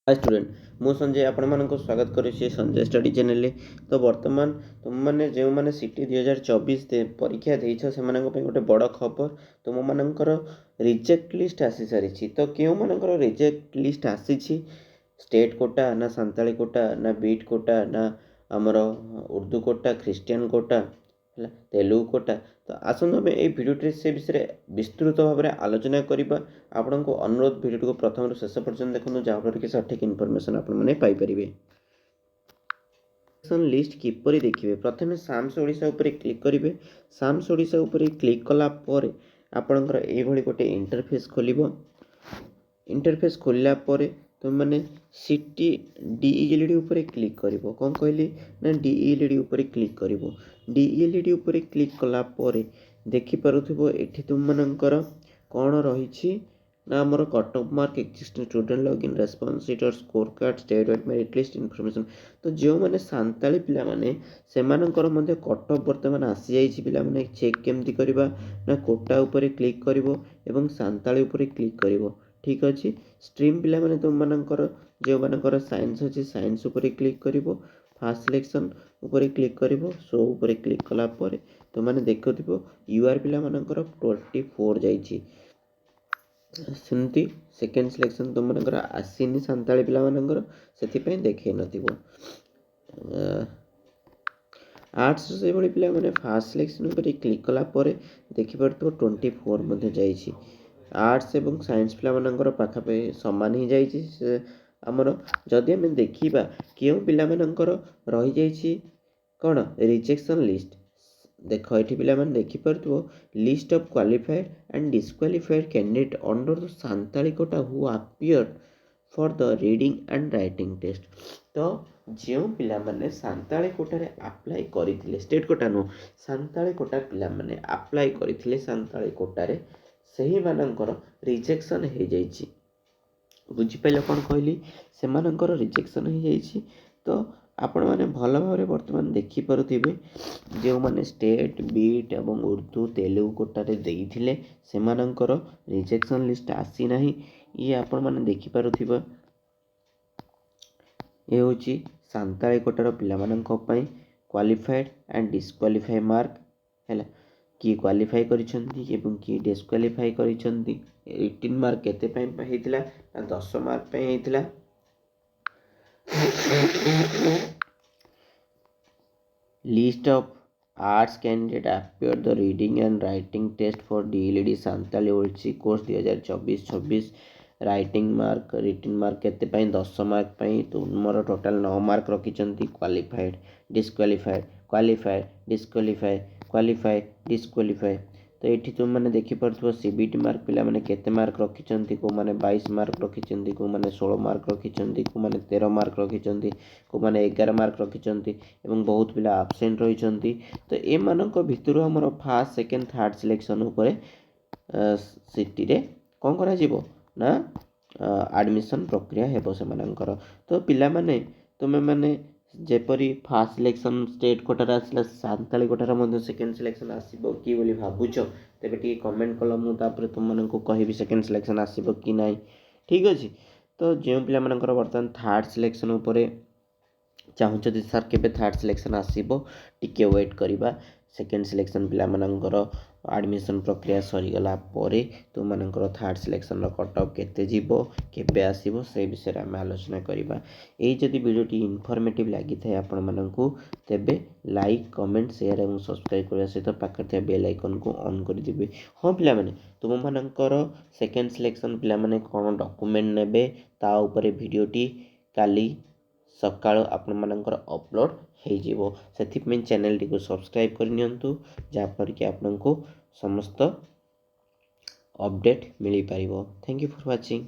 Hi student मु संजय आपण मानक स्वागत करुच्ची संजय स्टडी चैनल। तो वर्तमान तुम मैंने जो मैंने सिटी 2024 परीक्षा देछ से गोटे बड़ खबर तुम मानकर रिजेक्ट लिस्ट आसी सारी। तो क्यों मानकर रिजेक्ट लिस्ट आसी स्टेट कोटा ना सांताली कोटा ना बीट कोटा ना आमर उर्दू कोटा क्रिश्चियन कोटा तेलुगु कोटा। तो आसत आम ये भिडियो से विषय विस्तृत भाव में आलोचना करवा। आपण को अनुरोध भिडियो को प्रथम शेष पर्यटन देखो जहाँफल कि सठिक इनफर्मेशन आपने पाइपर। लिस्ट किपर देखिए प्रथम साम्स ओडिशा क्लिक करेंगे। साम्स ओडिशा क्लिक कलापर आपणकर ये गोटे इंटरफेस खोल। इंटरफेस खोलला तुम मैंने सिटी डीईएलडी ऊपर क्लिक कर कौन कहली ना डीईएलडी ऊपर क्लिक कर डीईएलडी ऊपर क्लिक कलापर देखिपे ये तुम मानकर कौन रही ना आमर cut off mark existing student login response sheet और score card state wide merit list information. तो जो मैंने सांताली पिला माने सेमानकर मध्य कट ऑफ वर्तमान आसी जाइए पिला माने चेक केमती करबा ना कोटा ऊपर क्लिक करिवो एवं सांताली ऊपर क्लिक करिवो। ठीक अच्छे स्ट्रीम पिला माने तुम मानकर जो मानकर साइंस अच्छी साइंस ऊपर क्लिक करिवो फास्ट सिलेक्शन ऊपर क्लिक करिवो शो ऊपर क्लिक कला परे तुम माने देखुथिबो यूआर पिला मानकर 24 जाइए। सेमती सेकेंड सिलेक्शन तुम मानकर आसीनी सांताली पिला मानकर से देखे नथिबो। आर्ट्स से भाई पिला माने फास्ट सिलेक्शन ऊपर क्लिक कला परे देखि परतो 24 मध्ये जाइए। आर्ट्स एवं साइंस पिला मानकर पाखापाखि सामान ही जाइए। आमर जदि आम देखा क्यों पिला मानकर रही जाइए कौन रिजेक्शन लिस्ट देख ये पिला माने देखि परतो list of qualified and disqualified candidate under the Santali quota who appeared for the reading and writing test. तो जो पिला माने सांताली कोटा रे अप्लाई करथिले state quota no Santali quota पिला माने अप्लाई करथिले सांताली कोटा रे सही मानकर रिजेक्शन हो जाइए। बुझिपारे कौन कहली से मानकर रिजेक्शन हो जाइए। तो आपण मैंने भल भाव बर्तमान देखिपे जो मैंने स्टेट बीट एवं उर्दू तेलुगु कोटारे देइथिले से मानकर रिजेक्शन लिस्ट आसी नाही। ये आपण मैंने देखिपे ये हूँ सांताली कोटार पिला मानक पई क्वालिफाइड एंड डिस्क्वालिफाई मार्क है कि क्वालिफाई करिसेंती एवं कि डिस्क्वालिफाई करिसेंती। 18 मार्क केते पई हेतिला 10 मार्क पई हेतिला। List of arts candidate appeared the reading and writing test for DLD Santali Odissi course 2024-26 writing mark written mark केते पई 10 मार्क पई तुमर टोटल 9 मार्क रखिचंती। Qualified disqualified qualified disqualified qualified disqualified. तो ये तुम मैंने देखिपे सीबीटी मार्क पिला माने केते मार्क रखिचंती को माने 22 मार्क रखिचंती को माने 16 मार्क रखिचंती को माने 13 मार्क रखिचंती को माने 11 मार्क रखिचंती एवं बहुत पिला आब्सेंट रहिचंती। तो ए मानक भितर हमर फर्स्ट सेकंड थर्ड सिलेक्शन ऊपर सिटी रे कोन करा जीवो ना एडमिशन प्रक्रिया हेबो से मानकर। तो पिला माने तुमे माने जेपरी फास्ट सिलेक्शन स्टेट कोटार आसला सांताली कोटार मध्य सेकेंड सिलेक्शन आसीबो कि बोली भाबुछ तेबे टी कमेंट कल मु तापर तुम मानकु कहबी सेकेंड सिलेक्शन आसीबो कि नाही। ठीक अछि। तो जो पिला मानकर वर्तमान थर्ड सिलेक्शन ऊपर चाहूँ सर केबे थर्ड सिलेक्शन आसीबो टिके वेट करिबा। सेकेंड सिलेक्शन पिला मानकर एडमिशन प्रक्रिया सरीगला परे तुम मानकर थर्ड सिलेक्शन कट ऑफ केते जीवो केबे आसीबो से विषय रे हम आलोचना करिबा। एई जदि वीडियोटी इनफॉर्मेटिव लागि थाए आपण मानकु तेबे लाइक कमेंट शेयर एवं सब्सक्राइब करबा सहित पाखर थिया बेल आइकन को ऑन कर दिबे। हां पिला माने तुम मानकर सेकेंड सिलेक्शन पिला माने कोन डॉक्यूमेंट नेबे ता ऊपर वीडियोटी काली सकाळ आपण मानकर अपलोड हो से चैनल टी को सब्सक्राइब करनियंतु जहाँपर कि आपको समस्त अपडेट मिल पारिबो। Thank you for watching.